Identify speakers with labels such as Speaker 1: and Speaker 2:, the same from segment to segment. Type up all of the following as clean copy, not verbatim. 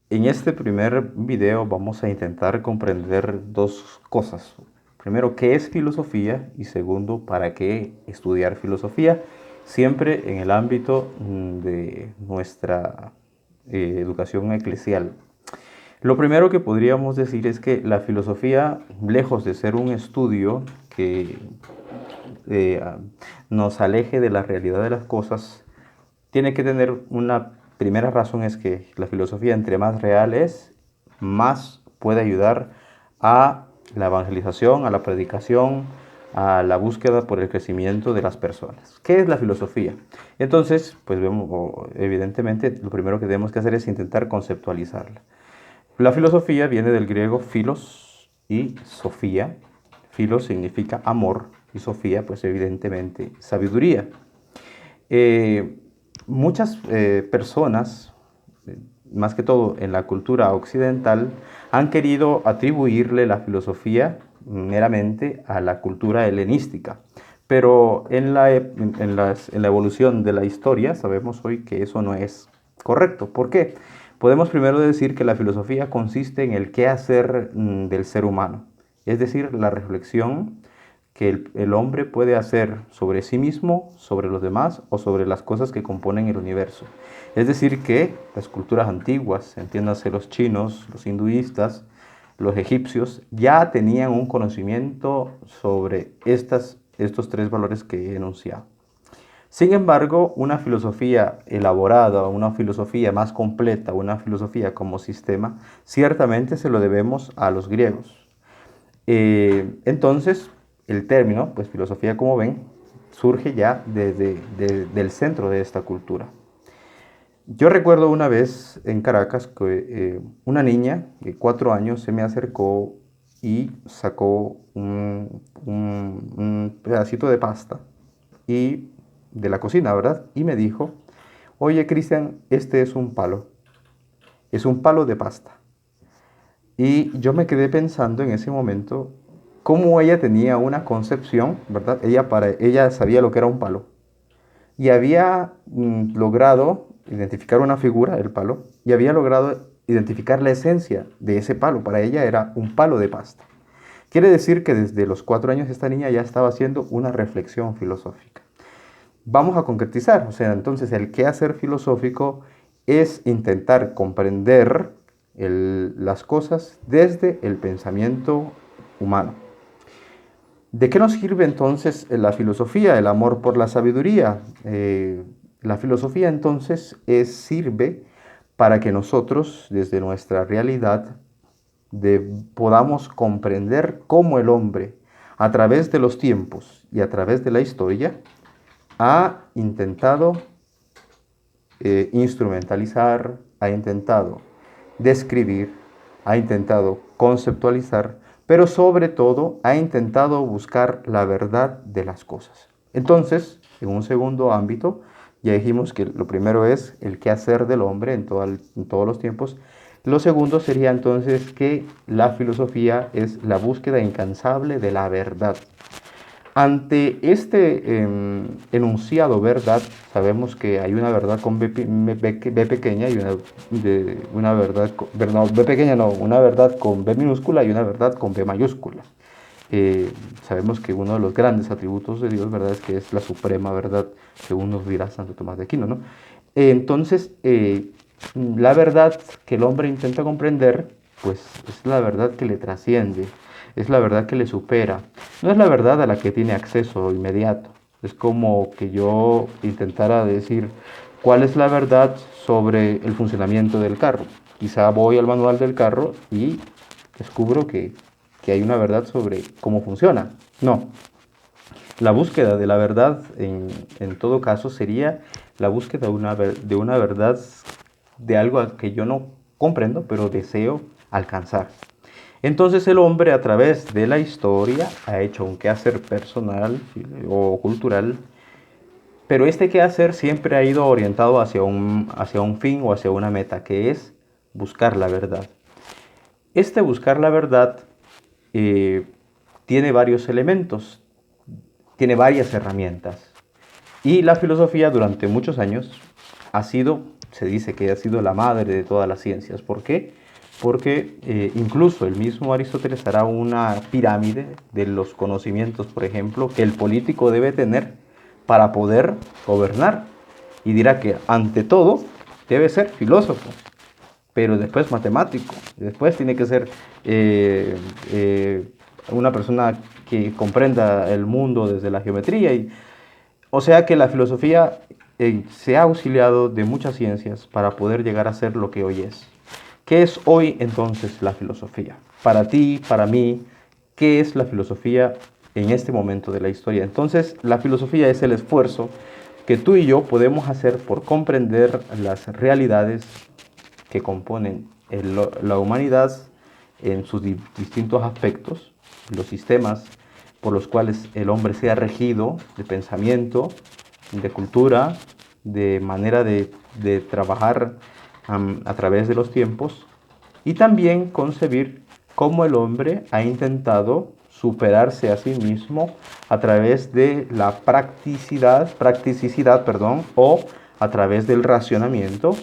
Speaker 1: En este primer video vamos a intentar comprender dos cosas. Primero, ¿qué es filosofía? Y segundo, ¿para qué estudiar filosofía? Siempre en el ámbito de nuestra educación eclesial. Lo primero que podríamos decir es que la filosofía, lejos de ser un estudio que eh, nos aleje de la realidad de las cosas, tiene que tener una primera razón, es que la filosofía entre más real es, más puede ayudar a la evangelización, a la predicación, a la búsqueda por el crecimiento de las personas. ¿Qué es la filosofía? Entonces, pues vemos, evidentemente, lo primero que tenemos que hacer es intentar conceptualizarla. La filosofía viene del griego philos y sofía. Philos significa amor y sofía, pues evidentemente, sabiduría. Eh, Muchas personas, más que todo en la cultura occidental, han querido atribuirle la filosofía meramente a la cultura helenística. Pero en la evolución de la historia sabemos hoy que eso no es correcto. ¿Por qué? Podemos primero decir que la filosofía consiste en el qué hacer del ser humano, es decir, la reflexión que el hombre puede hacer sobre sí mismo, sobre los demás o sobre las cosas que componen el universo. Es decir, que las culturas antiguas, entiéndase los chinos, los hinduistas, los egipcios, ya tenían un conocimiento sobre estos tres valores que he enunciado. Sin embargo, una filosofía elaborada, una filosofía más completa, una filosofía como sistema, ciertamente se lo debemos a los griegos. Entonces, el término, pues filosofía como ven, surge ya del centro de esta cultura. Yo recuerdo una vez en Caracas que una niña de 4 años se me acercó y sacó un pedacito de pasta y de la cocina, ¿verdad? Y me dijo, oye Cristian, este es un palo de pasta. Y yo me quedé pensando en ese momento cómo ella tenía una concepción, ¿verdad? Ella sabía lo que era un palo y había logrado identificar una figura, el palo, y había logrado identificar la esencia de ese palo. Para ella era un palo de pasta. Quiere decir que desde los 4 años esta niña ya estaba haciendo una reflexión filosófica. Vamos a concretizar, o sea, entonces el quehacer filosófico es intentar comprender las cosas desde el pensamiento humano. ¿De qué nos sirve entonces la filosofía, el amor por la sabiduría? La filosofía entonces sirve para que nosotros, desde nuestra realidad, podamos comprender cómo el hombre, a través de los tiempos y a través de la historia, ha intentado instrumentalizar, ha intentado describir, ha intentado conceptualizar, pero sobre todo ha intentado buscar la verdad de las cosas. Entonces, en un segundo ámbito, ya dijimos que lo primero es el quehacer del hombre en todos los tiempos. Lo segundo sería entonces que la filosofía es la búsqueda incansable de la verdad. Ante este enunciado verdad, sabemos que hay una verdad con B pequeña y una verdad, no, B pequeña no, una verdad con B minúscula y una verdad con B mayúscula. Sabemos que uno de los grandes atributos de Dios, ¿verdad?, es que es la suprema verdad, según nos dirá Santo Tomás de Aquino, ¿no? Entonces, la verdad que el hombre intenta comprender, pues es la verdad que le trasciende, es la verdad que le supera, no es la verdad a la que tiene acceso inmediato. Es como que yo intentara decir cuál es la verdad sobre el funcionamiento del carro. Quizá voy al manual del carro y descubro que hay una verdad sobre cómo funciona. No, la búsqueda de la verdad en todo caso sería la búsqueda de una verdad de algo que yo no comprendo, pero deseo alcanzar. Entonces el hombre a través de la historia ha hecho un quehacer personal o cultural, pero este quehacer siempre ha ido orientado hacia un fin o hacia una meta, que es buscar la verdad. Este buscar la verdad eh, tiene varios elementos, tiene varias herramientas. Y la filosofía durante muchos años ha sido se dice que ha sido la madre de todas las ciencias. ¿Por qué? Porque incluso el mismo Aristóteles hará una pirámide de los conocimientos, por ejemplo, que el político debe tener para poder gobernar. Y dirá que ante todo debe ser filósofo, pero después matemático, después tiene que ser una persona que comprenda el mundo desde la geometría. O sea que la filosofía se ha auxiliado de muchas ciencias para poder llegar a ser lo que hoy es. ¿Qué es hoy entonces la filosofía? Para ti, para mí, ¿qué es la filosofía en este momento de la historia? Entonces, la filosofía es el esfuerzo que tú y yo podemos hacer por comprender las realidades que componen la humanidad en sus distintos aspectos, los sistemas por los cuales el hombre sea regido de pensamiento, de cultura, de manera de trabajar a través de los tiempos, y también concebir cómo el hombre ha intentado superarse a sí mismo a través de la practicidad, o a través del racionamiento,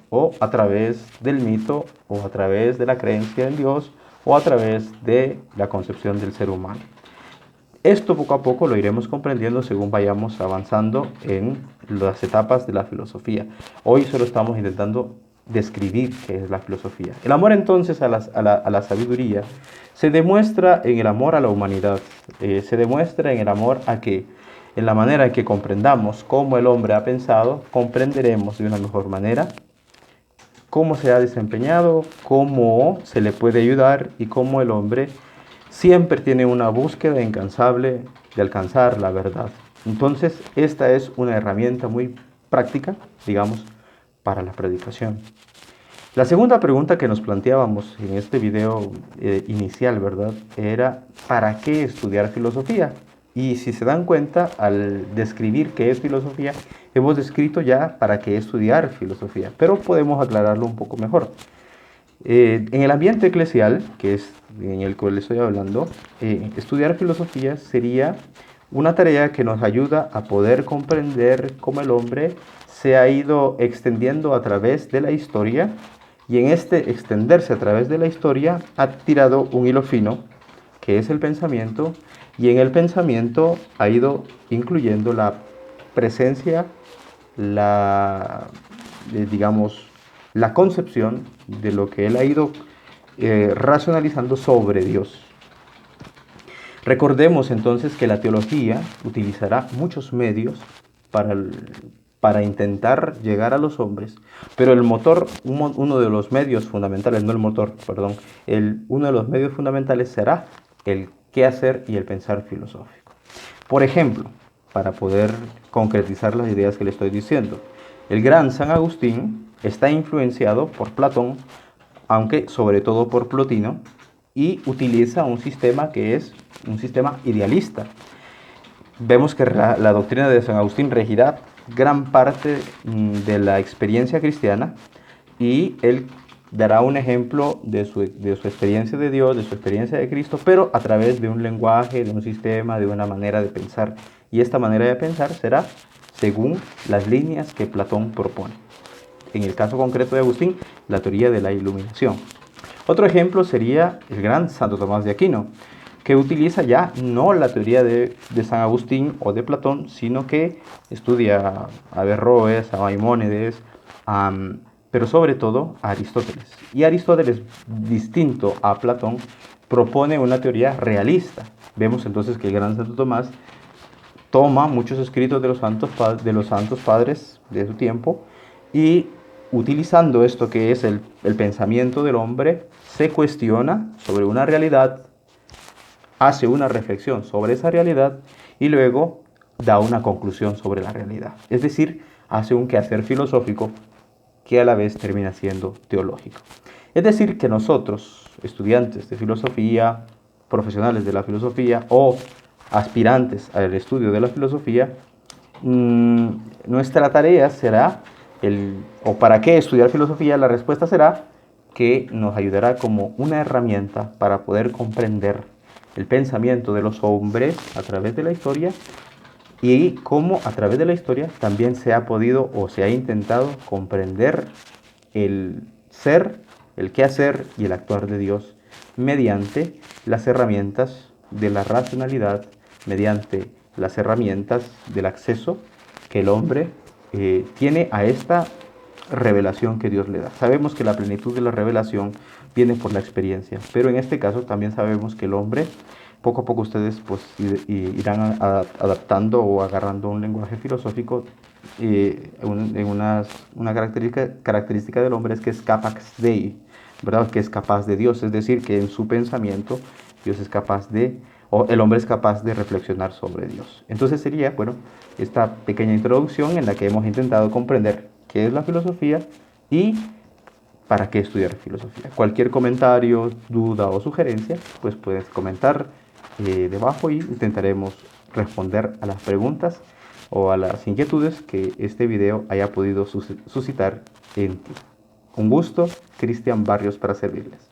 Speaker 1: o a través del mito, o a través de la creencia en Dios, o a través de la concepción del ser humano. Esto poco a poco lo iremos comprendiendo según vayamos avanzando en las etapas de la filosofía. Hoy solo estamos intentando describir qué es la filosofía. El amor entonces a la sabiduría se demuestra en el amor a la humanidad, se demuestra en el amor a que en la manera en que comprendamos cómo el hombre ha pensado, comprenderemos de una mejor manera cómo se ha desempeñado, cómo se le puede ayudar y cómo el hombre siempre tiene una búsqueda incansable de alcanzar la verdad. Entonces, esta es una herramienta muy práctica, digamos, para la predicación. La segunda pregunta que nos planteábamos en este video inicial, ¿verdad? Era, ¿para qué estudiar filosofía? Y si se dan cuenta, al describir qué es filosofía, hemos descrito ya para qué estudiar filosofía, pero podemos aclararlo un poco mejor. En el ambiente eclesial, que es en el que les estoy hablando, estudiar filosofía sería una tarea que nos ayuda a poder comprender cómo el hombre se ha ido extendiendo a través de la historia, y en este extenderse a través de la historia ha tirado un hilo fino, que es el pensamiento, y en el pensamiento ha ido incluyendo la presencia, digamos, la concepción de lo que él ha ido racionalizando sobre Dios. Recordemos entonces que la teología utilizará muchos medios para intentar llegar a los hombres, pero el motor, uno de los medios fundamentales, no el motor, perdón, uno de los medios fundamentales será el qué hacer y el pensar filosófico. Por ejemplo, para poder concretizar las ideas que le estoy diciendo, el gran San Agustín está influenciado por Platón, aunque sobre todo por Plotino, y utiliza un sistema que es un sistema idealista. Vemos que la doctrina de San Agustín regirá gran parte de la experiencia cristiana, y él dará un ejemplo de su experiencia de Dios, de su experiencia de Cristo, pero a través de un lenguaje, de un sistema, de una manera de pensar. Y esta manera de pensar será según las líneas que Platón propone. En el caso concreto de Agustín, la teoría de la iluminación. Otro ejemplo sería el gran Santo Tomás de Aquino, que utiliza ya no la teoría de San Agustín o de Platón, sino que estudia a Averroes, a Maimónides, pero sobre todo a Aristóteles. Y Aristóteles, distinto a Platón, propone una teoría realista. Vemos entonces que el gran Santo Tomás toma muchos escritos de los santos padres de su tiempo, y utilizando esto que es el pensamiento del hombre, se cuestiona sobre una realidad, hace una reflexión sobre esa realidad y luego da una conclusión sobre la realidad. Es decir, hace un quehacer filosófico que a la vez termina siendo teológico. Es decir, que nosotros, estudiantes de filosofía, profesionales de la filosofía o aspirantes al estudio de la filosofía, nuestra tarea será, o para qué estudiar filosofía, la respuesta será que nos ayudará como una herramienta para poder comprender el pensamiento de los hombres a través de la historia, y cómo a través de la historia también se ha podido o se ha intentado comprender el ser, el qué hacer y el actuar de Dios mediante las herramientas de la racionalidad, mediante las herramientas del acceso que el hombre tiene a esta revelación que Dios le da. Sabemos que la plenitud de la revelación viene por la experiencia, pero en este caso también sabemos que el hombre, poco a poco ustedes pues irán adaptando o agarrando un lenguaje filosófico. Una característica del hombre es que es capax Dei, ¿verdad? Que es capaz de Dios, es decir, que en su pensamiento Dios es capaz de, o el hombre es capaz de reflexionar sobre Dios. Entonces sería, bueno, esta pequeña introducción en la que hemos intentado comprender qué es la filosofía y para qué estudiar filosofía. Cualquier comentario, duda o sugerencia, pues puedes comentar debajo y intentaremos responder a las preguntas o a las inquietudes que este video haya podido suscitar en ti. Un gusto, Cristian Barrios, para servirles.